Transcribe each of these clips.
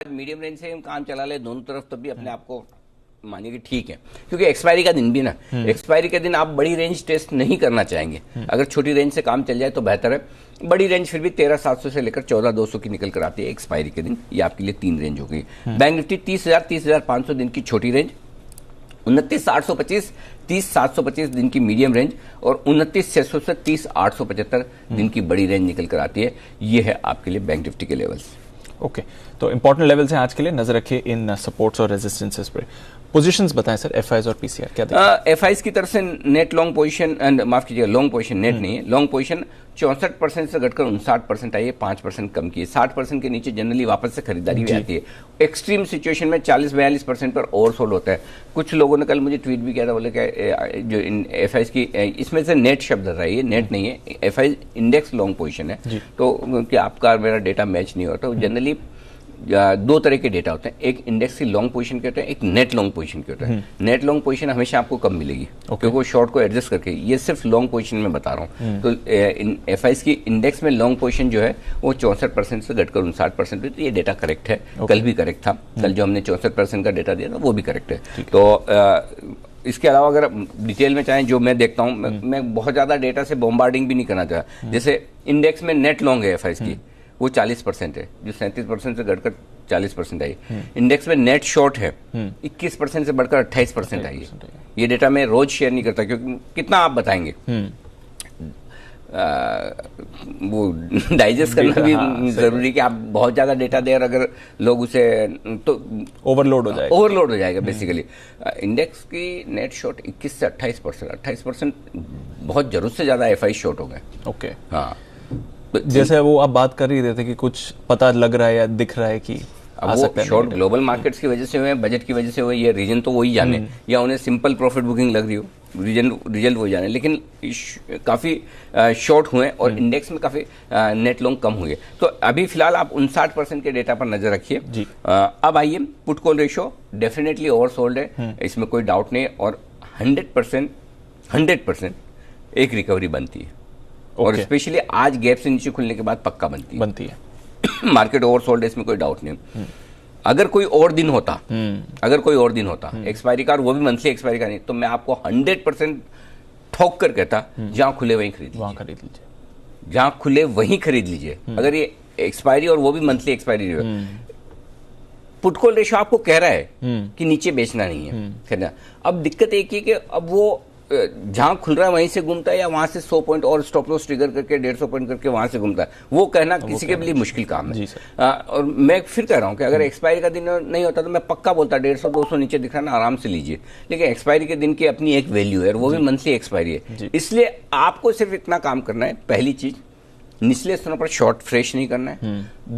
Medium range से हम काम चला ले दोनों तरफ, तब भी अपने आप को मानिए कि ठीक है, क्योंकि एक्सपायरी का दिन भी ना, एक्सपायरी के दिन आप बड़ी रेंज टेस्ट नहीं करना चाहेंगे। अगर छोटी रेंज से काम चल जाए तो बेहतर है। बड़ी रेंज फिर भी 13,700 से लेकर 14,200 की निकल कर आती है एक्सपायरी के दिन। ये आपके लिए 3 रेंज हो गई। बैंक निफ्टी 30,000 30,500 दिन की छोटी रेंज, 29,825 30,725 दिन की मीडियम रेंज और 29,600 से 30,875 दिन की बड़ी रेंज निकल कर आती है। ये है आपके लिए बैंक निफ्टी के लेवल्स। ओके, तो इंपॉर्टेंट लेवल्स हैं आज के लिए, नजर रखिए इन सपोर्ट्स और रेजिस्टेंसेस पर। पोजीशंस बताएं सर, एफआईज और पीसीआर क्या देखते हैं? एफआईज की तरफ से नेट लॉन्ग पोजीशन, माफ कीजिएगा लॉन्ग पोजीशन, नेट नहीं है, लॉन्ग पोजीशन 64% से घटकर 59% आई है, 5% कम की है। 60% के नीचे जनरली वापस से खरीदारी भी आती है। एक्सट्रीम सिचुएशन में 40-42% पर ओवरसोल्ड होता है। कुछ लोगों ने कल मुझे ट्वीट भी किया था, बोले कि जो एफआईज की, इसमें से नेट शब्द रहा है, ये नेट नहीं है, एफआईज इंडेक्स लॉन्ग पोजीशन है। तो कि आपका मेरा डेटा मैच नहीं होता। जनरली 2 तरह के डेटा होते हैं, एक इंडेक्स की लॉन्ग पोजीशन के होते हैं, एक नेट लॉन्ग पोजीशन के होते हैं। नेट लॉन्ग पोजीशन हमेशा आपको कम मिलेगी, क्योंकि वो शॉर्ट को एडजस्ट करके, ये सिर्फ लॉन्ग पोजीशन में बता रहा हूँ। तो एफआईज की इंडेक्स में लॉन्ग पोजीशन जो है वो 64% से घटकर 59% हुई। तो ये डेटा करेक्ट है, कल भी करेक्ट था। कल जो हमने 64% का डेटा दिया था वो भी करेक्ट है। तो इसके अलावा अगर डिटेल में चाहें, जो मैं देखता हूँ, मैं बहुत ज़्यादा डेटा से बॉम्बार्डिंग भी नहीं करना चाहता। जैसे इंडेक्स में नेट लॉन्ग है एफआईज की, वो 40% है, जो 37% से घटकर 40% आई। इंडेक्स में नेट शॉर्ट है, 21% से बढ़कर 28% आई है। ये डेटा मैं रोज शेयर नहीं करता, क्योंकि कितना आप बताएंगे, वो डाइजेस्ट करना भी जरूरी कि आप बहुत ज्यादा डेटा दें, और अगर लोग उसे तो ओवरलोड हो जाएगा बेसिकली। इंडेक्स की नेट शॉर्ट 21 से 28%, 28% बहुत जरूरत से ज्यादा एफआई शॉर्ट हो गए। ओके, हाँ, जैसे वो आप बात कर ही रहे थे कि कुछ पता लग रहा है या दिख रहा है कि वो शॉर्ट ग्लोबल मार्केट्स की वजह से हुए, बजट की वजह से हुए, ये रीजन तो वही जाने, या उन्हें सिंपल प्रॉफिट बुकिंग लग रही हो, रिजल्ट वही जाने, लेकिन काफी शॉर्ट हुए और इंडेक्स में काफी नेट लॉन्ग कम हुए। तो अभी फिलहाल आप 59% के डेटा पर नजर रखिए। अब आइए, put call ratio definitely oversold है, इसमें कोई डाउट नहीं, और 100% एक रिकवरी बनती है। और स्पेशली आज गैप से नीचे खुलने के बाद पक्का बनती है। मार्केट ओवरसोल्ड है, इसमें कोई डाउट नहीं। अगर कोई और दिन होता, एक्सपायरी का, और वो भी मंथली एक्सपायरी का नहीं, तो मैं आपको 100% ठोक कर कहता, जहां खुले वहीं खरीद लीजिए, जहां खुले वहीं खरीद लीजिए। अगर ये एक्सपायरी और वो भी monthly expiry, put call ratio आपको कह रहा है कि नीचे बेचना नहीं है। अब दिक्कत एक ही कि अब वो जहां खुल रहा है वहीं से घूमता है, या वहां से 100 पॉइंट और स्टॉप लॉस ट्रिगर करके 150 पॉइंट करके वहां से घूमता है, वो कहना किसी के लिए मुश्किल काम है। और मैं फिर कह रहा हूं कि अगर एक्सपायरी का दिन नहीं होता तो मैं पक्का बोलता 150-200 नीचे दिख रहा है ना, आराम से लीजिए। लेकिन एक्सपायरी के दिन की अपनी एक वैल्यू है, और वो भी मंथली एक्सपायरी है। इसलिए आपको सिर्फ इतना काम करना है, पहली चीज निचले स्थानों पर शॉर्ट फ्रेश नहीं करना है।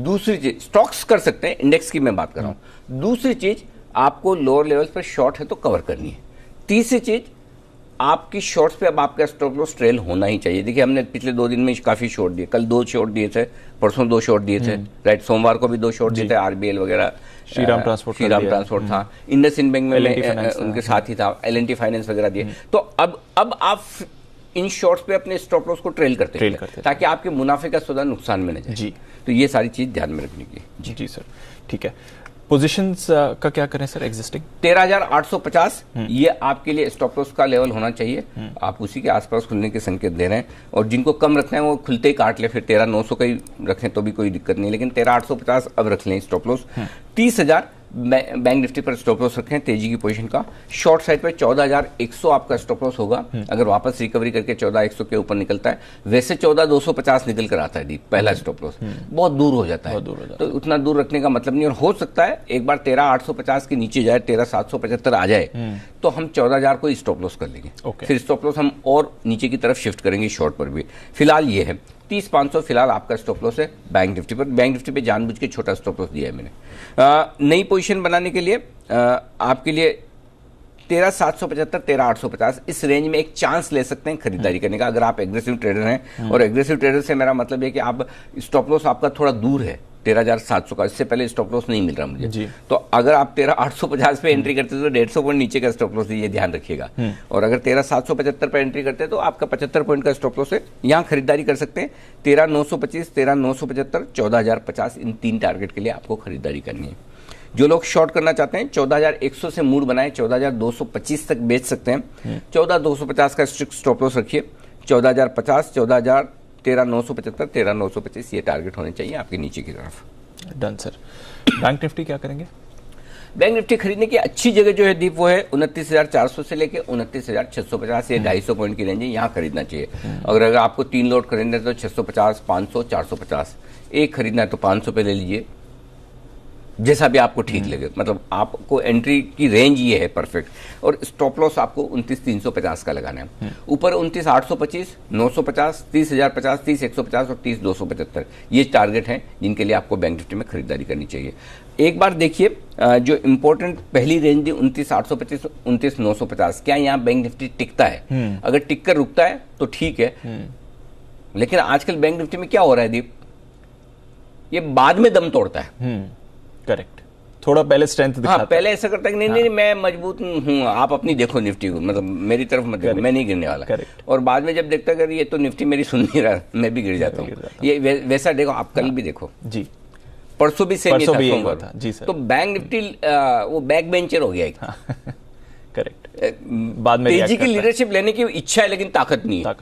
दूसरी चीज, स्टॉक्स कर सकते हैं, इंडेक्स की मैं बात कर रहा हूं। दूसरी चीज, आपको लोअर लेवल्स पर शॉर्ट है तो कवर करनी है। तीसरी चीज, आपकी शॉर्ट्स पे अब आपका स्टॉप लॉस ट्रेल होना ही चाहिए। देखिए, हमने पिछले 2 दिन में काफी शॉर्ट दिए, कल 2 शॉर्ट दिए थे, परसों 2 शॉर्ट दिए थे, राइट, सोमवार को भी 2 शॉर्ट दिए थे, आरबीएल वगैरह, श्रीराम ट्रांसपोर्ट था, इंडसइंड बैंक में उनके साथ ही था, एल&टी फाइनेंस वगैरह दिए। तो अब आप इन शॉर्ट्स पे अपने स्टॉप लॉस को ट्रेल करते हैं, ताकि आपके मुनाफे का सौदा नुकसान में न जाए। तो ये सारी चीज ध्यान में रखने की। जी सर, ठीक है। पोजीशंस का क्या करें सर? एग्जिस्टिंग 13,850 ये आपके लिए स्टॉप लॉस का लेवल होना चाहिए। आप उसी के आसपास खुलने के संकेत दे रहे हैं, और जिनको कम रखना है वो खुलते ही काट ले, फिर 13,900 का ही रखें तो भी कोई दिक्कत नहीं, लेकिन 13,850 अब रख लें स्टॉप लॉस। 30,000 बैंक निफ्टी पर स्टॉप लॉस रखें तेजी की पोजीशन का। शॉर्ट साइड पर 14,100 आपका स्टॉप लॉस होगा, अगर वापस रिकवरी करके 14,100 के ऊपर निकलता है। वैसे 14,250 निकल कर आता है पहला स्टॉप लॉस, बहुत दूर हो जाता है, तो उतना दूर रखने का मतलब नहीं। और हो सकता है एक बार 13,850 के नीचे जाए, 13,775 आ जाए, तो हम 14,000 को स्टॉप लॉस कर लेंगे। फिर स्टॉप लॉस हम और नीचे की तरफ शिफ्ट करेंगे शॉर्ट पर भी। फिलहाल ये है 30,500 फिलहाल आपका स्टॉप लॉस है बैंक निफ्टी पर। बैंक निफ्टी पे जानबूझ के छोटा स्टॉप लॉस दिया है मैंने। नई पोजीशन बनाने के लिए आपके लिए 13,775 13,850 इस रेंज में एक चांस ले सकते हैं खरीदारी करने का, अगर आप एग्रेसिव ट्रेडर हैं। और एग्रेसिव ट्रेडर से मेरा मतलब है कि आप स्टॉप लॉस आपका थोड़ा दूर है 13,700 का, इससे पहले स्टॉप लॉस नहीं मिल रहा मुझे। तो अगर आप 13,850 पे एंट्री करते तो 150 पॉइंट नीचे का स्टॉप लॉस, ये ध्यान रखिएगा। और अगर 13,775 पे एंट्री करते तो आपका 75 पॉइंट का स्टॉप लॉस है, यहाँ खरीदारी कर सकते हैं। 13,925 13,975 14,050 इन 3 टारगेट के लिए आपको खरीदारी करनी है। जो लोग शॉर्ट करना चाहते हैं 14,100 से मूड बनाए 14,225 तक बेच सकते हैं। 14,250 का स्ट्रिक्ट स्टॉप लॉस रखिए। 14,050, 13,975, 13,925 ये टारगेट होने चाहिए आपके नीचे की तरफ। Done sir. बैंक निफ्टी क्या करेंगे? बैंक निफ्टी खरीदने की अच्छी जगह जो है दीप वो है 29,400 से लेके 29,650, ये 250 पॉइंट की रेंज है, यहाँ खरीदना चाहिए। अगर आपको 3 लॉट खरीदना है तो 650, 500, 450, एक खरीदना है तो 500 पे ले लीजिए, जैसा भी आपको ठीक लगे। मतलब आपको एंट्री की रेंज ये है परफेक्ट, और स्टॉप लॉस आपको 29,350 का लगाना है। ऊपर 29,825, 950, 30,050, 30,150 और 30,275 ये टारगेट हैं जिनके लिए आपको बैंक निफ्टी में खरीदारी करनी चाहिए। एक बार देखिए जो इंपॉर्टेंट पहली रेंज थी 29,825, 29,950, क्या यहाँ बैंक निफ्टी टिकता है? अगर टिक कर रुकता है तो ठीक है, लेकिन आजकल बैंक निफ्टी में क्या हो रहा है दीप, ये बाद में दम तोड़ता है। करेक्ट, थोड़ा पहले स्ट्रेंथ दिखाता है। पहले ऐसा करता है कि नहीं मैं मजबूत हूँ, आप अपनी देखो निफ्टी को, मतलब मेरी तरफ मत देखो, मैं नहीं गिरने वाला। और बाद में जब देखता है कि ये तो निफ्टी मेरी सुन नहीं रहा, मैं भी गिर जाता हूँ। ये वैसा देखो, आप कल भी देखो जी, परसों भी सेम हुआ था जी सर। तो बैंक निफ्टी वो बैक बेंचर हो गया एक। करेक्ट, बाद में तेजी की लीडरशिप लेने की इच्छा है लेकिन ताकत नहीं है।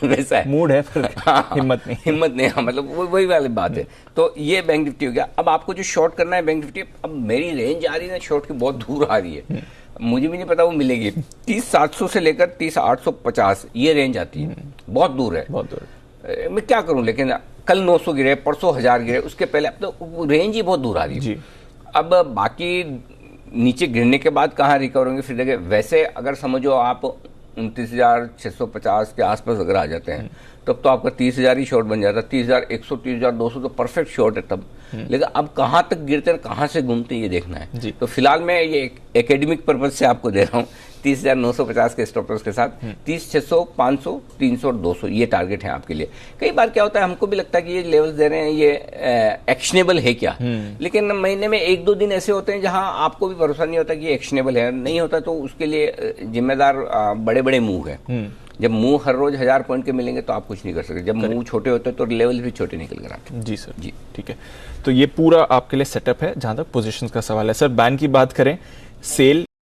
वैसा है, मूड है फिर हिम्मत नहीं। हाँ, मतलब वही वाली बात है। तो ये बैंक निफ्टी हो गया। अब आपको जो शॉर्ट करना है बैंक निफ्टी, अब मेरी रेंज आ रही है ना शॉर्ट की, बहुत दूर आ रही है, मुझे भी नहीं पता वो मिलेगी। 30,700 से लेकर 30,850 ये रेंज आती है, बहुत दूर है, बहुत दूर। मैं क्या करूं, लेकिन कल 900 गिरे, परसों 1000 गिरे, उसके पहले अब तो रेंज ही बहुत दूर आ रही है। अब बाकी नीचे गिरने के बाद कहाँ रिकवर होंगे फिर देखिए। वैसे अगर समझो आप 29,650 के आसपास अगर आ जाते हैं तब तो आपका 30,000 ही शॉर्ट बन जाता है। 30,100, 30,200 तो परफेक्ट शॉर्ट है तब। लेकिन अब कहाँ तक गिरते हैं, कहाँ से घूमते हैं, ये देखना है। तो फिलहाल मैं ये एकेडमिक पर्पज से आपको दे रहा हूँ 30,950 के स्टॉप लॉस के साथ 30,600, 500, 300 और 200 ये टारगेट है आपके लिए। कई बार क्या होता है, हमको भी लगता है कि ये लेवल्स दे रहे हैं ये एक्शनेबल है क्या, लेकिन महीने में 1-2 दिन ऐसे होते हैं जहां आपको भी भरोसा नहीं होता कि ये एक्शनेबल है, नहीं होता तो उसके लिए जिम्मेदार बड़े बड़े मूव है। जब मूव हर रोज 1000 पॉइंट के मिलेंगे तो आप कुछ नहीं कर सकते, जब मूव छोटे होते हैं तो लेवल भी छोटे निकल कर आते हैं। जी सर जी, ठीक है। तो ये पूरा आपके लिए सेटअप है जहां तक पोजीशंस का सवाल है। सर बैन की बात करें, सेल